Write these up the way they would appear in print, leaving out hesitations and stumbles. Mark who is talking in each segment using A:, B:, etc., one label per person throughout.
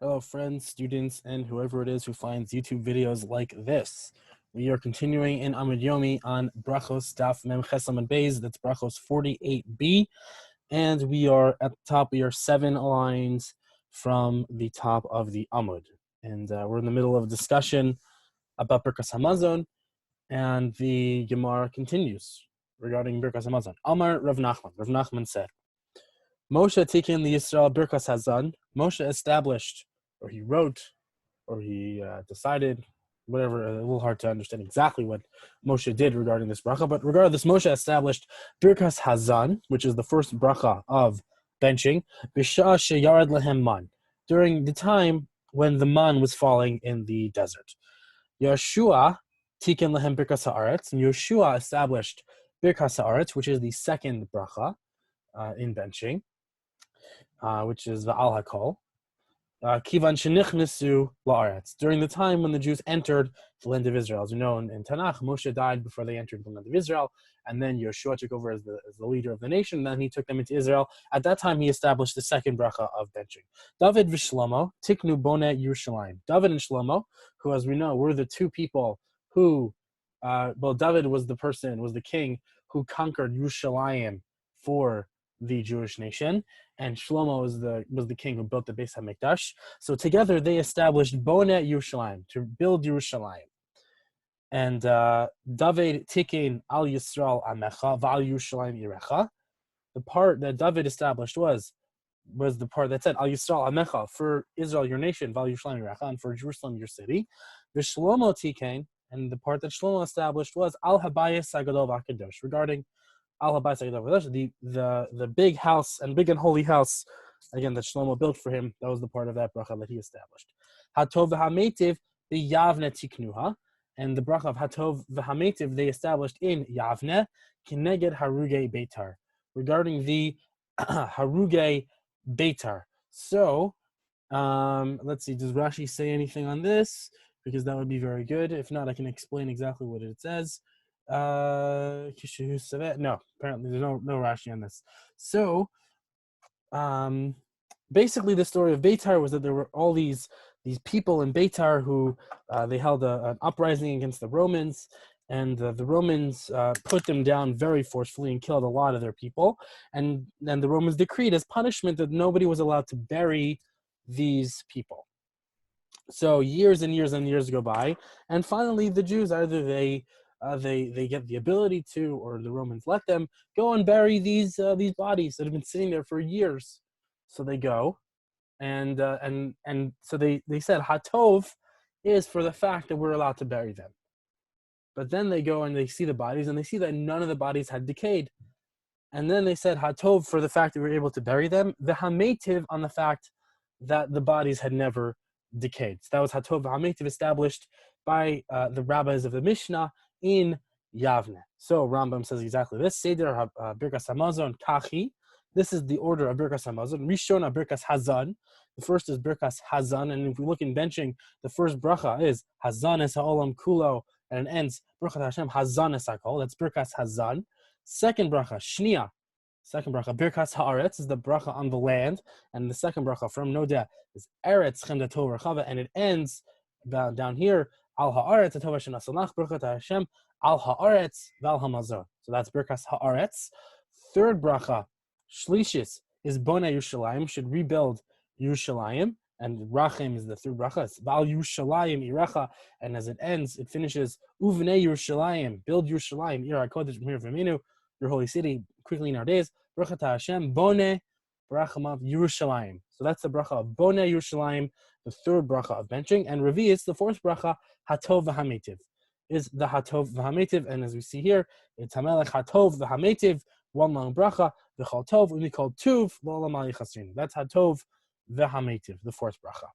A: Hello, friends, students, and whoever it is who finds YouTube videos like this. We are continuing in Amud Yomi on Berakhos Daf Mem Ches Amud Beis. That's Berakhos 48b. And we are at the top. We are 7 lines from the top of the Amud. And we're in the middle of a discussion about Birkas Hamazon. And the Gemara continues regarding Birkas Hamazon. Amar Rav Nachman. Rav Nachman said, Moshe Tikin the Yisrael Birkas Hazan. Moshe established, or he wrote, or he decided, whatever, a little hard to understand exactly what Moshe did regarding this bracha, but regardless, Moshe established Birkas Hazan, which is the first bracha of benching, B'shah sheyarad lehem man, during the time when the man was falling in the desert. Yeshua Tikin lehem Birkas haaretz, and Yeshua established Birkas haaretz, which is the second bracha in benching, which is the al hakol. Kivan shenichnesu la'aretz, during the time when the Jews entered the land of Israel. As you know, in Tanakh, Moshe died before they entered the land of Israel, and then Yeshua took over as the leader of the nation, and then he took them into Israel. At that time, he established the second bracha of benching. David v'Shlomo tiknu bone Yerushalayim. David and Shlomo, who, as we know, were the two people who, David was the king who conquered Yerushalayim for the Jewish nation, and Shlomo was the king who built the Beis HaMikdash. So together they established Boneh Yerushalayim, to build Yerushalayim. And David Tikin al Yisrael Amecha V'al Yerushalayim Irecha. The part that David established was the part that said Al Yisrael Amecha, for Israel your nation, V'al Yerushalayim Irecha, and for Jerusalem your city. The Shlomo Tikin, and the part that Shlomo established was Al Habayis Hagadol V'Akadosh, regarding the big house and big and holy house, again, that Shlomo built for him. That was the part of that bracha that he established. Hatov v'hametiv b'yavne tiknuha, and the bracha of Hatov v'hametiv they established in Yavne, kineged haruge beitar, regarding the haruge beitar. So, let's see, does Rashi say anything on this? Because that would be very good. If not, I can explain exactly what it says. No, apparently there's no Rashi on this. So basically the story of Beitar was that there were all these people in Beitar who they held an uprising against the Romans, and the Romans put them down very forcefully and killed a lot of their people, and then the Romans decreed as punishment that nobody was allowed to bury these people. So years and years and years go by, and finally the Jews, either they get the ability to, or the Romans let them go and bury these bodies that have been sitting there for years. So they go, and so they said Hatov is for the fact that we're allowed to bury them. But then they go and they see the bodies, and they see that none of the bodies had decayed. And then they said Hatov for the fact that we were able to bury them, the Hametiv on the fact that the bodies had never decayed. So that was Hatov Hametiv, established by the rabbis of the Mishnah in Yavne. So Rambam says exactly this. Seder Birkas Hamazon Kachi. This is the order of Birkas Hamazon. Rishona Birkas Hazan. The first is Birkas Hazan, and if we look in benching, the first bracha is Hazan es ha'olam kulo, and it ends Birkat Hashem Hazan es hakol. That's Birkas Hazan. Second bracha Shnia. Second bracha Birkas Haaretz is the bracha on the land, and the second bracha from Noda is Eretz Chemdato Rechava, and it ends down here Al Haaretz Atova Shenasalach Birkat Hashem Al Haaretz Val Hamazon. So that's Birkas Haaretz. Third bracha Shlishis is Bona Yerushalayim, should rebuild Yerushalayim, and Rachem is the third bracha. It's Val Yerushalayim Irecha, and as it ends, it finishes Uvnei Yerushalayim, build Yerushalayim, Ir HaKodesh Mir V'Minu, your holy city, quickly in our days. Birkat Hashem Boneh Barachamav Yerushalayim. So that's the bracha of Boneh Yerushalayim, the third bracha of benching. And Revi is the fourth bracha, Hatov V'Hametiv, is the Hatov V'Hametiv. And as we see here, it's Hamelech Hatov V'Hametiv, one long bracha, V'chal Tov, and we call Tuv, L'olam Chasrin. That's Hatov V'Hametiv, the fourth bracha.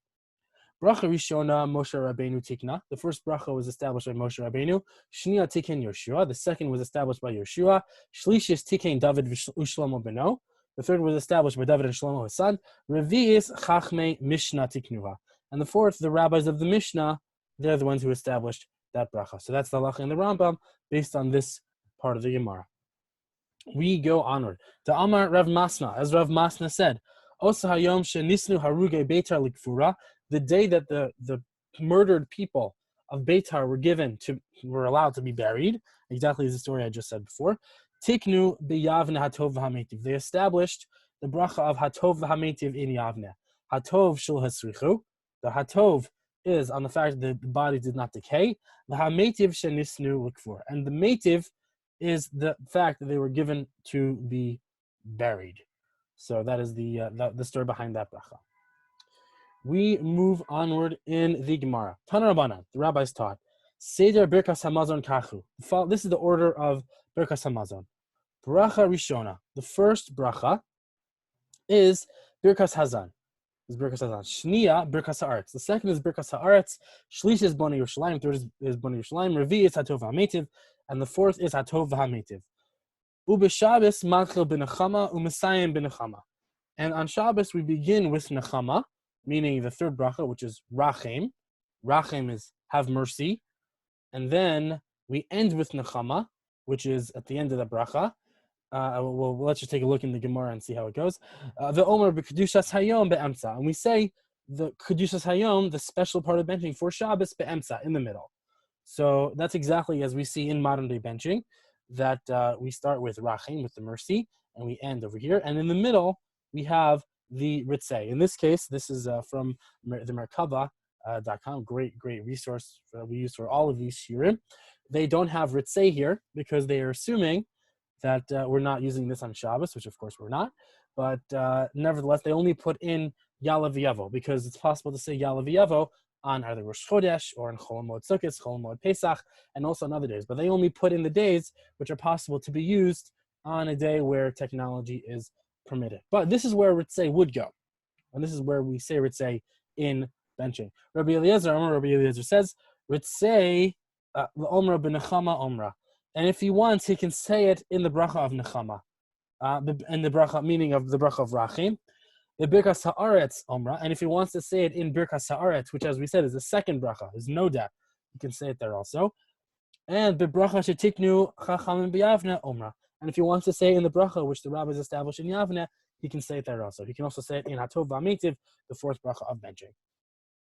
A: Bracha Rishona Moshe Rabbeinu Tikna. The first bracha was established by Moshe Rabbeinu. Shnia Tiken Yoshua. The second was established by Yoshua. Shlishis Tiken David Ushlomo Beno. The third was established by David and Shlomo his son. Revi'is Chachmei Mishnah Tiknuha. And the fourth, the rabbis of the Mishnah, they're the ones who established that bracha. So that's the halacha in the Rambam based on this part of the Gemara. We go onward. To Amar Rav Masna, as Rav Masna said, Osa hayom shenisnu haruge Beitar likfura, the day that the murdered people of Beitar were allowed to be buried, exactly as the story I just said before. Tiknu biyavne hatov v'hametiv. They established the bracha of hatov v'hametiv in Yavne. Hatov shel hasrichu. The hatov is on the fact that the body did not decay. The hametiv shenisnu likfur, and the metiv is the fact that they were given to be buried. So that is the story behind that bracha. We move onward in the Gemara. Tana Rabbanan, the rabbis taught, Seder Birkas Hamazon Kachu. This is the order of Birkas Hamazon. Bracha Rishona. The first bracha is Birkas Hazan. Shniya, Birkas Haaretz. The second is Birkas Haaretz. Shlish is Bnei Yerushalayim. Third is Bnei Yerushalayim. Revi is Hatov HaMeitiv. And the fourth is Hatov HaMeitiv. Ubeshabbos Matchil B'Nechama Umesayim B'Nechama. And on Shabbos we begin with Nechama, meaning the third bracha, which is Rachem. Rachem is have mercy. And then we end with Nechama, which is at the end of the bracha. Well, let's just take a look in the Gemara and see how it goes. The Omer b'Kedushas Hayom be'emtza. And we say the Kedushas Hayom, the special part of benching for Shabbos, be'emtza, in the middle. So that's exactly as we see in modern day benching, that we start with Rachem, with the mercy, and we end over here. And in the middle, we have the Ritzei. In this case, this is from the Merkava.com, great resource we use for all of these shirim. They don't have Ritzei here because they are assuming that we're not using this on Shabbos, which of course we're not. But nevertheless, they only put in Ya'aleh V'Yavo because it's possible to say Ya'aleh V'Yavo on either Rosh Chodesh or in Chol Moed Sukkot, Chol Moed Pesach, and also on other days. But they only put in the days which are possible to be used on a day where technology is permitted. But this is where Ritzei would go. And this is where we say Ritzei in benching. Rabbi Eliezer says, Ritzei l'omra b'nechama omra. And if he wants, he can say it in the bracha of Nechama. And the bracha, meaning of the bracha of Rachim. The Birkas Haaretz Omra. And if he wants to say it in Birkas Haaretz, which as we said is the second bracha, is Noda, he can say it there also. And the bracha shetiknu chachamim b'Yavne Omra. And if he wants to say it in the bracha, which the rabbis established in Yavne, he can say it there also. He can also say it in Hatov V'Ametiv, the fourth bracha of benching.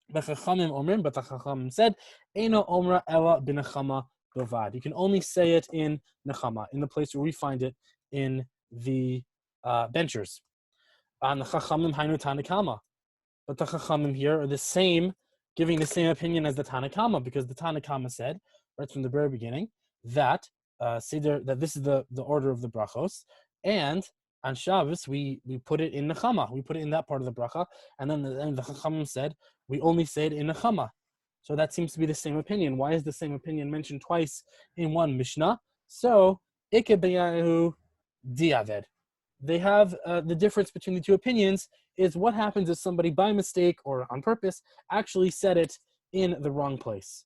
A: But the Chachamim said, Eino Omra Ela b'Nechama Bavad. You can only say it in Nechama, in the place where we find it in the benchers. On the Chachamim Hainu Tanakama. But the Chachamim here are the same, giving the same opinion as the Tanakama, because the Tanakama said, right from the very beginning, that that this is the order of the brachos, and on Shabbos we put it in Nechama. We put it in that part of the bracha, and then the Chachamim said we only say it in Nechama. So that seems to be the same opinion. Why is the same opinion mentioned twice in one Mishnah? So, Ike Beyahu Diaved. They have the difference between the two opinions is what happens if somebody by mistake or on purpose actually said it in the wrong place.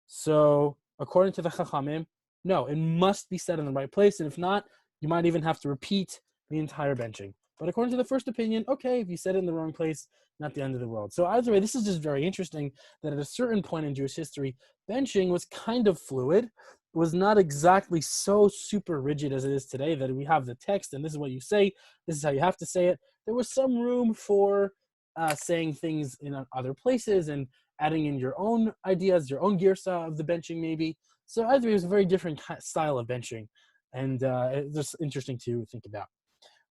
A: So, according to the Chachamim, no, it must be said in the right place. And if not, you might even have to repeat the entire benching. But according to the first opinion, okay, if you said it in the wrong place, not the end of the world. So either way, this is just very interesting that at a certain point in Jewish history, benching was kind of fluid. It was not exactly so super rigid as it is today, that we have the text and this is what you say, this is how you have to say it. There was some room for saying things in other places and adding in your own ideas, your own girsa of the benching maybe. So either way, it was a very different style of benching. And it's just interesting to think about.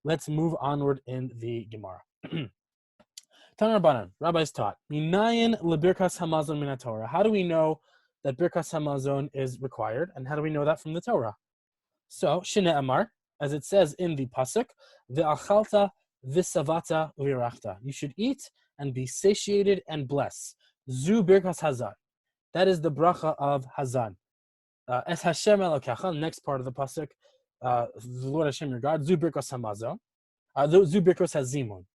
A: Let's move onward in the Gemara. Tanar Banan, rabbis taught, Minayin lebirkas hamazon min Torah. How do we know that birkas hamazon is required, and how do we know that from the Torah? So, Shine Amar, as it says in the pasuk, ve'achalta v'savata u'irachta. You should eat and be satiated and bless. Zu birkas hazan. That is the bracha of hazan. Es Hashem Elokecha, next part of the pasuk, the Lord Hashem your God, Zu birkas hamazon. Zu birkas hazimun.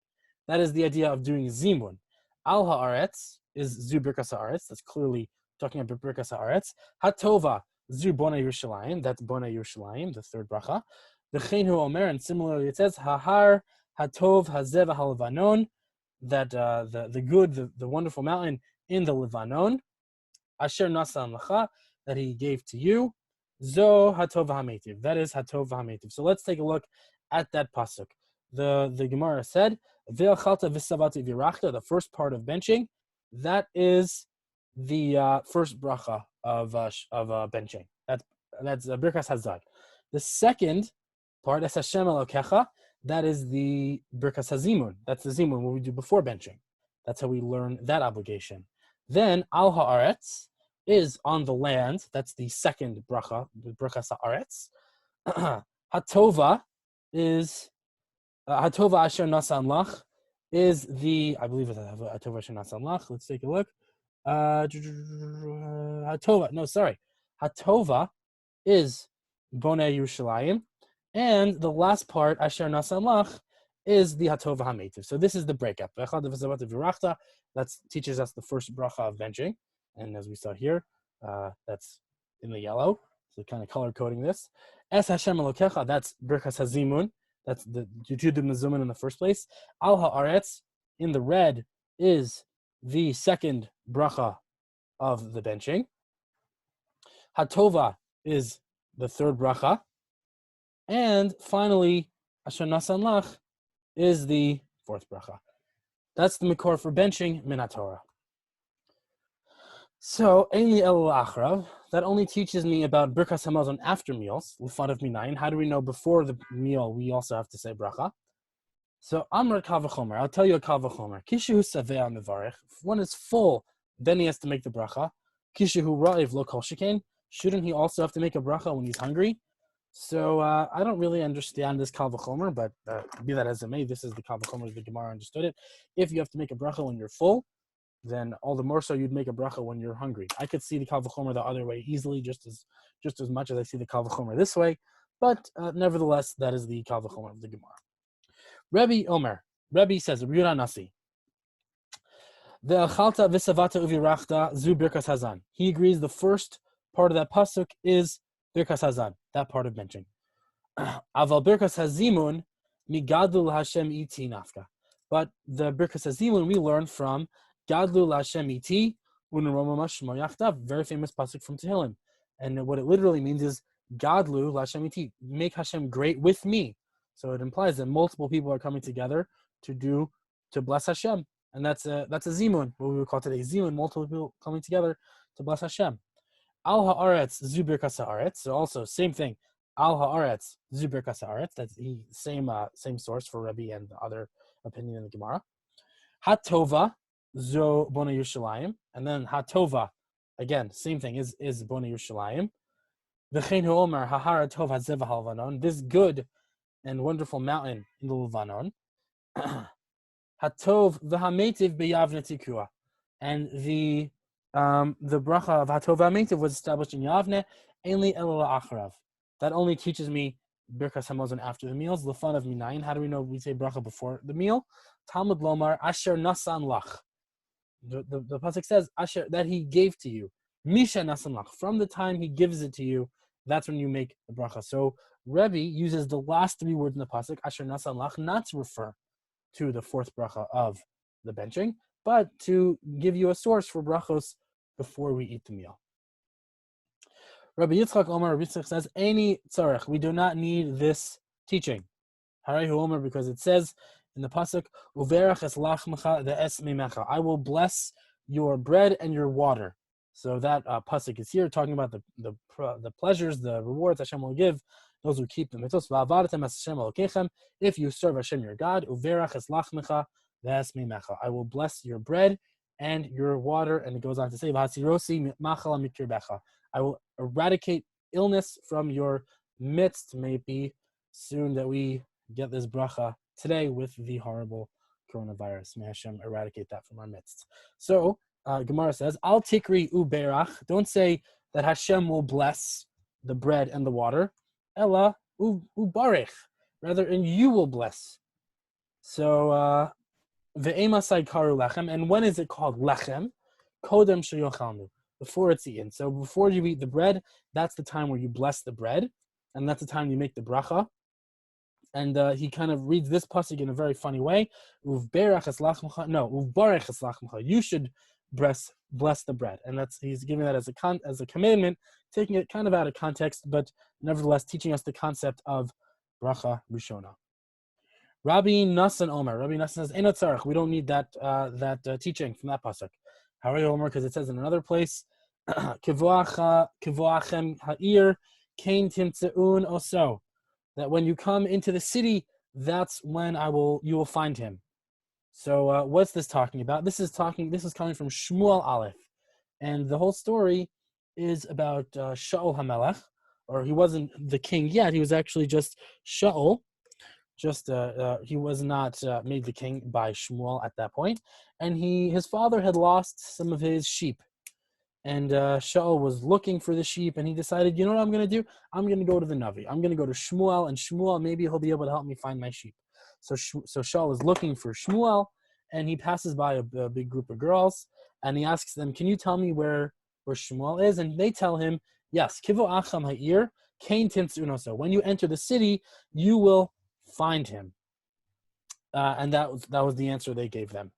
A: That is the idea of doing zimun. Al haaretz is zu birkas haaretz. That's clearly talking about birkas haaretz. Hatova zu bona Yerushalayim. That's bona Yerushalayim, the third bracha. The Hu Omer, and similarly it says Hahar Hatov Hazev HaLevanon. That the good, the wonderful mountain in the Levanon. Asher Nasa Lacha, that he gave to you. Zo Hatov HaMeitiv. That is Hatov HaMeitiv. So let's take a look at that pasuk. The Gemara said, Ve'achalta v'savati v'irachta, the first part of benching, that is the first bracha of benching. That's Birkas Hazan. The second part, Es Hashem Elokecha, that is the Birkas Hazimun. That's the Zimun, what we do before benching. That's how we learn that obligation. Then Al Haaretz is on the land. That's the second bracha, the Birkas Haaretz. Hatova is Hatova Asher Nasan Lach is the, I believe it's Hatova Asher Nasan Lach. Let's take a look. Hatova is Bonei Yerushalayim, and the last part, Asher Nasan Lach, is the Hatova HaMeitiv. So this is the breakup. That teaches us the first bracha of benching, and as we saw here, that's in the yellow, so kind of color coding this. Es Hashem Elokecha, that's Birkas Hazimun, that's the Yud Mezuman in the first place. Al Haaretz, in the red, is the second bracha of the benching. Hatova is the third bracha. And finally, Asher Nasan Lach is the fourth bracha. That's the Mikor for benching Min HaTorah. So, Eini El Achrav, that only teaches me about Birkas Hamazon after meals, L'fan of Minayin. How do we know before the meal we also have to say bracha? So, Amr Kal V'chomer, I'll tell you a Kal V'chomer. Kishu Savea Mevarech, if one is full, then he has to make the bracha. Kishu Ra'iv Lo Kol Shekain, shouldn't he also have to make a bracha when he's hungry? So, I don't really understand this Kal V'chomer, but be that as it may, this is the Kal V'chomer as the Gemara understood it. If you have to make a bracha when you're full, then all the more so you'd make a bracha when you're hungry. I could see the Kal V'chomer the other way easily, just as much as I see the Kal V'chomer this way, but nevertheless, that is the Kal V'chomer of the Gemara. Rebbe Omer, Rebbe says, Rebbe Nasi, Ve'achalta v'savata uvirachta zu Birkas Hazan. He agrees the first part of that pasuk is Birkas Hazan, that part of benching. Aval Birkas Hazimun migadul Hashem iti nafka. But the Birkas Hazimun we learn from Gadlu Hashem iti unromamash moyachtav, very famous pasuk from Tehillim, and what it literally means is Gadlu Hashem iti, make Hashem great with me. So it implies that multiple people are coming together to bless Hashem, and that's a zimun, what we would call today zimun, multiple people coming together to bless Hashem. Al haaretz zu birkas haaretz, so also same thing. Al haaretz zu birkas haaretz, that's the same source for Rebbe and the other opinion in the Gemara. Hatova zo bona Yerushalayim, and then Hatova, again, same thing, is bona Yerushalayim. V'chein ha'omer hahara tov hazeh v'halvanon, this good and wonderful mountain in the Levanon. Hatov v'hametiv b'yavne tikua, and the bracha of Hatov v'hametiv was established in Yavne. Ainli elul acharav, that only teaches me Birkas Hamazon after the meals. L'fan of Minayin, how do we know we say bracha before the meal? Talmud Lomar Asher Nasan Lach. The pasuk says Asher, that he gave to you. Misha Nasan Lach, from the time he gives it to you, that's when you make the bracha. So Rebbe uses the last three words in the pasuk Asher Nasan Lach not to refer to the fourth bracha of the benching, but to give you a source for brachos before we eat the meal. Rabbi Yitzchak Omer, Rabbi Yitzchak says, Eini tzarech, we do not need this teaching. Harayu Omer, because it says in the pasuk, Uverach es lachmecha ve'es mimecha, I will bless your bread and your water. So that pasuk is here talking about the pleasures, the rewards Hashem will give those who keep the mitzvos. Va'avadtem es Hashem Elokechem, if you serve Hashem your God, Uverach es lachmecha ve'es mimecha, I will bless your bread and your water. And it goes on to say, V'hasirosi machala mikirbecha, I will eradicate illness from your midst. May it be soon that we get this bracha today with the horrible coronavirus. May Hashem eradicate that from our midst. So, Gemara says, Al tikri u berach, don't say that Hashem will bless the bread and the water. Ella u barech, rather, and you will bless. So, ve'emasai karu lechem, and when is it called lechem? Kodem sheyochalnu, before it's eaten. So before you eat the bread, that's the time where you bless the bread, and that's the time you make the bracha. And he kind of reads this pasuk in a very funny way. Uvberach es lachmecha, no, uvbarech es lachmecha. You should bless the bread, and he's giving that as a commandment, taking it kind of out of context, but nevertheless teaching us the concept of bracha rishona. Rabbi Nassan Omer. Rabbi Nassan says, "Eno tzarich." We don't need that teaching from that pasuk. Harei Omer, because it says in another place, "Kivoachem ha'ir kain timtzeun oso." That when you come into the city, that's when you will find him. So what's this talking about? This is coming from Shmuel Aleph, and the whole story is about Shaul HaMelech, or he wasn't the king yet. He was actually just Shaul. He was not made the king by Shmuel at that point, and his father had lost some of his sheep, and Shaul was looking for the sheep, and he decided, you know what I'm going to do? I'm going to go to the Navi. I'm going to go to Shmuel, and Shmuel, maybe he'll be able to help me find my sheep. So Shaul is looking for Shmuel, and he passes by a big group of girls, and he asks them, can you tell me where Shmuel is? And they tell him, yes, Kivo Acham Ha'ir, Kain Timtzunoso. When you enter the city, you will find him. And that was the answer they gave them.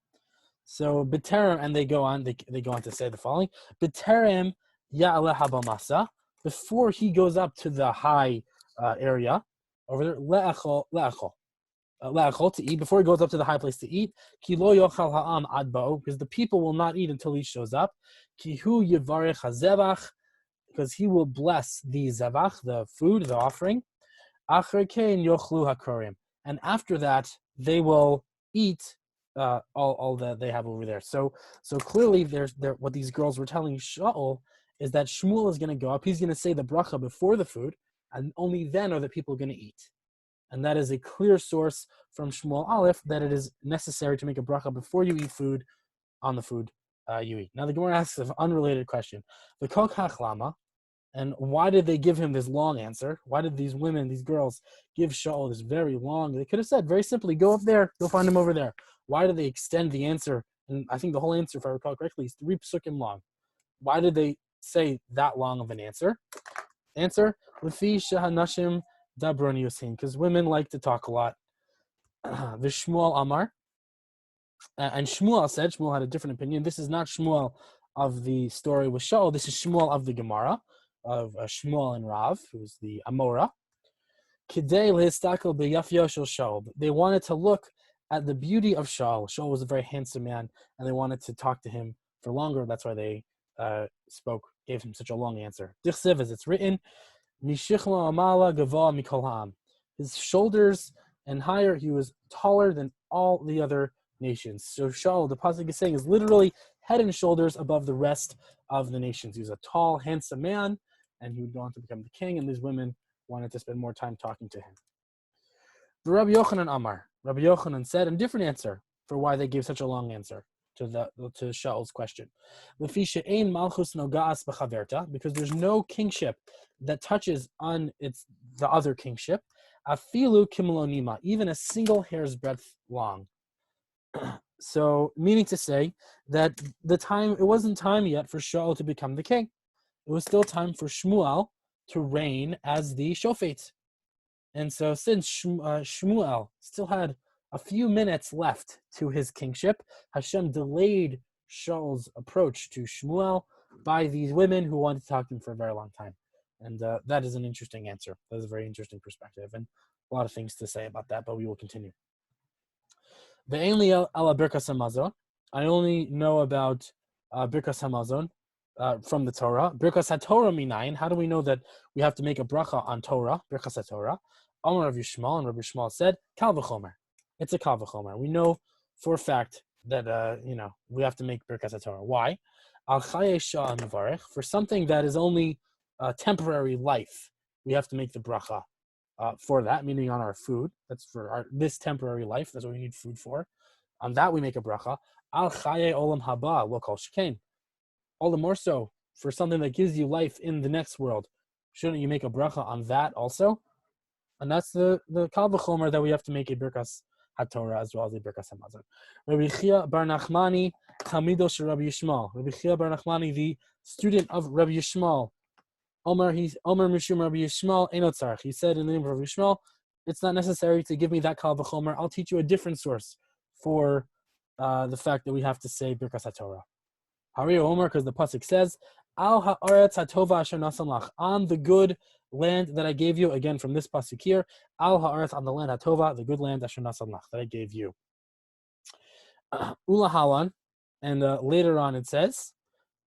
A: So B'terem, and they go on to say the following: B'terem Ya'aleh Habamasa, before he goes up to the high area over there, le'achol to eat, before he goes up to the high place to eat, ki lo yochal ha'am ad ba'o, because the people will not eat until he shows up, ki hu yivarech hazevach, because he will bless the zevach, the food, the offering, acher kein yochlu hakorim, and after that they will eat all that they have over there. So clearly, what these girls were telling Shaul is that Shmuel is going to go up. He's going to say the bracha before the food, and only then are the people going to eat. And that is a clear source from Shmuel Aleph that it is necessary to make a bracha before you eat food on the food you eat. Now the Gemara asks an unrelated question: the kol kach lama, and why did they give him this long answer? Why did these girls, give Shaul this very long? They could have said very simply, go up there, go find him over there. Why did they extend the answer? And I think the whole answer, if I recall correctly, is 3 psukim long. Why did they say that long of an answer? Answer: Lefi shehanashim dabron yosin, because women like to talk a lot. The Shmuel Amar, and Shmuel had a different opinion. This is not Shmuel of the story with Shaul. This is Shmuel of the Gemara, of Shmuel and Rav, who's the Amora. Kidei lehistakel b'yafyo shel Shaul. They wanted to look at the beauty of Shaul. Shaul was a very handsome man, and they wanted to talk to him for longer. That's why they gave him such a long answer. Dichsev, as it's written, Mishichma amala gavoa mikol ha'am. His shoulders and higher, he was taller than all the other nations. So Shaul, the pasuk is saying, is literally head and shoulders above the rest of the nations. He was a tall, handsome man, and he would go on to become the king, and these women wanted to spend more time talking to him. The Rabbi Yochanan Amar. Rabbi Yochanan said a different answer for why they gave such a long answer to Shaul's question. Because there's no kingship that touches on the other kingship. Afilu kimlonima, even a single hair's breadth long. So, meaning to say that it wasn't time yet for Shaul to become the king. It was still time for Shmuel to reign as the shofet. And so since Shmuel still had a few minutes left to his kingship, Hashem delayed Shaul's approach to Shmuel by these women who wanted to talk to him for a very long time. And that is an interesting answer. That is a very interesting perspective. And a lot of things to say about that, but we will continue. I only know about Birkas Hamazon from the Torah. Birkas HaTorah minayin. How do we know that we have to make a bracha on Torah? Birkas HaTorah. Amar Rav Yishmael, and Rav Yishmael said, Kal v'chomer. It's a Kal v'chomer. We know for a fact that we have to make Birkas HaTorah. Why? Al chaye sha'ah mivarech. For something that is only temporary life, we have to make the bracha for that, meaning on our food. That's for this temporary life. That's what we need food for. On that we make a bracha. Al chaye olam haba lo kol shekain. All the more so for something that gives you life in the next world. Shouldn't you make a bracha on that also? And that's the Kal v'chomer that we have to make a Birkas HaTorah as well as a Birkas HaMazon. Rabbi Chia bar Nachmani, Talmido shel Rabbi Yishmael. Rabbi Chia bar Nachmani, the student of Rabbi Yishmael. Omer Mishum Rabbi Yishmael Eino Tzarich. He said in the name of Rabbi Yishmael, it's not necessary to give me that Kal v'chomer. I'll teach you a different source for the fact that we have to say Birkas HaTorah. Hari Omer, because the pasuk says, Al ha'aretz hatova asher nasan lach, on the good land that I gave you. Again, from this pasuk here, al ha'aretz, on the land hatova, the good land asher nasan lach, that I gave you. Ulahalan, and later on it says,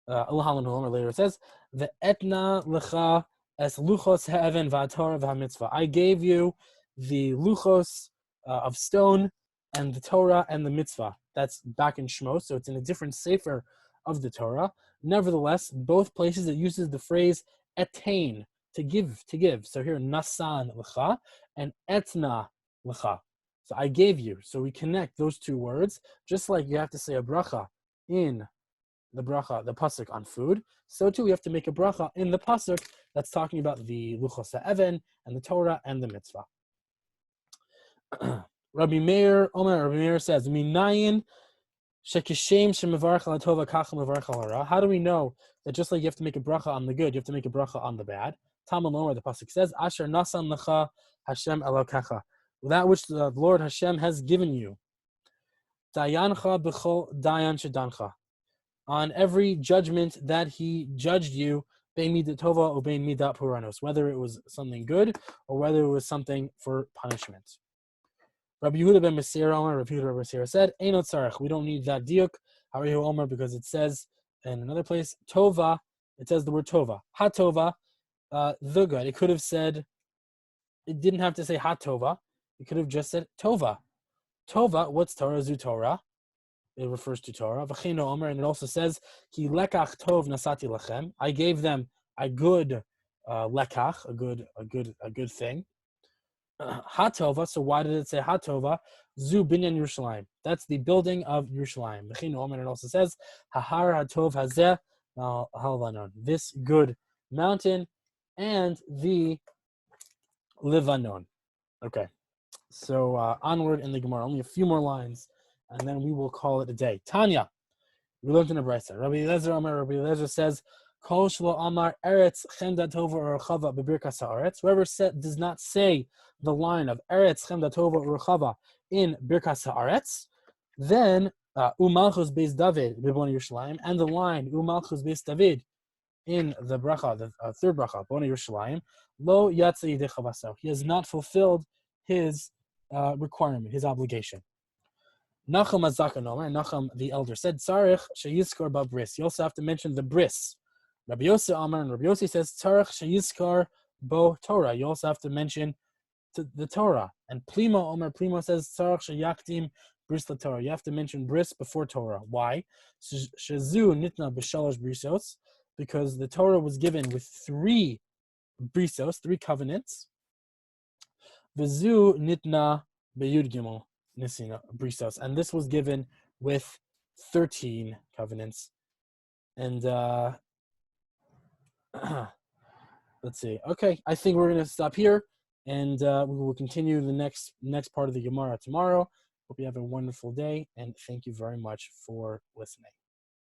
A: later it says, the etna lecha es luchos heaven v'atorah v'hamitzvah. I gave you the luchos of stone and the Torah and the mitzvah. That's back in Shmos, so it's in a different sefer of the Torah. Nevertheless, both places it uses the phrase etain, to give, to give. So here, nasan lecha and etna lecha. So I gave you. So we connect those two words, just like you have to say a bracha in the bracha, the pasuk on food. So too, we have to make a bracha in the pasuk that's talking about the luchos ha'even and the Torah and the mitzvah. Rabbi Meir says, "Minayin shekishem shemevarach al tova kach mevarach al hara." How do we know that just like you have to make a bracha on the good, you have to make a bracha on the bad? Talmud Omer, the pasuk says, "Asher nasan lecha Hashem elokecha," that which the Lord Hashem has given you. Dayancha b'chol dayan shedancha, on every judgment that He judged you, bein midat tova or bein midat puranos, whether it was something good or whether it was something for punishment. Rabbi Yehuda ben Masira, Rabbi Yehuda ben Masira said, "Einot tzarich." We don't need that diuk. Harihu Omer, because it says in another place, "Tova." It says the word "tova." Ha-tova, the good. It could have said. It didn't have to say ha-tova. It could have just said tova. Tova. What's Torah? Zu Torah. It refers to Torah. V'cheino Omer, and it also says, "Ki lekach tov nasati lachem." I gave them a good lekach, a good thing. Hatova. So why did it say Hatova? Zu binyan Yerushalayim. That's the building of Yerushalayim. Bechinu Omer, it also says Hahar Hatov Hazeh Halvanon. This good mountain and the Livanon. Okay, so onward in the Gemara. Only a few more lines, and then we will call it a day. Tanya, we learned in a brayso. Rabbi Eliezer Omer. Rabbi Eliezer says, Kol shlo amar eretz chemda tova or rechava bebirkas haaretz. Whoever does not say the line of eretz chemda tova or rechava in birkas haaretz, then umalchus beis David b'bonei Yerushalayim, and the line umalchus beis David in the bracha, the third bracha, bonei Yerushalayim, lo yatsa yidei chavaso. He has not fulfilled his requirement, his obligation. Nachum Azakan Omer, Nachum the elder said, Tzarich sheyizkor ba bris. You also have to mention the bris. Rabbi Yossi Amar, and Rabbi Yossi says, Tzarich sheyizkor bo Torah. You also have to mention the Torah. And Plimo Omer, Plimo says, Tzarich sheyaktim bris la Torah. You have to mention bris before Torah. Why? Shezu nitna b'shalosh brisos, because the Torah was given with 3 brisos, 3 covenants. V'zu nitna b'yud gimel nisina brisos, and this was given with 13 covenants. And let's see. Okay, I think we're going to stop here, and we will continue the next part of the Gemara tomorrow. Hope you have a wonderful day, and thank you very much for listening.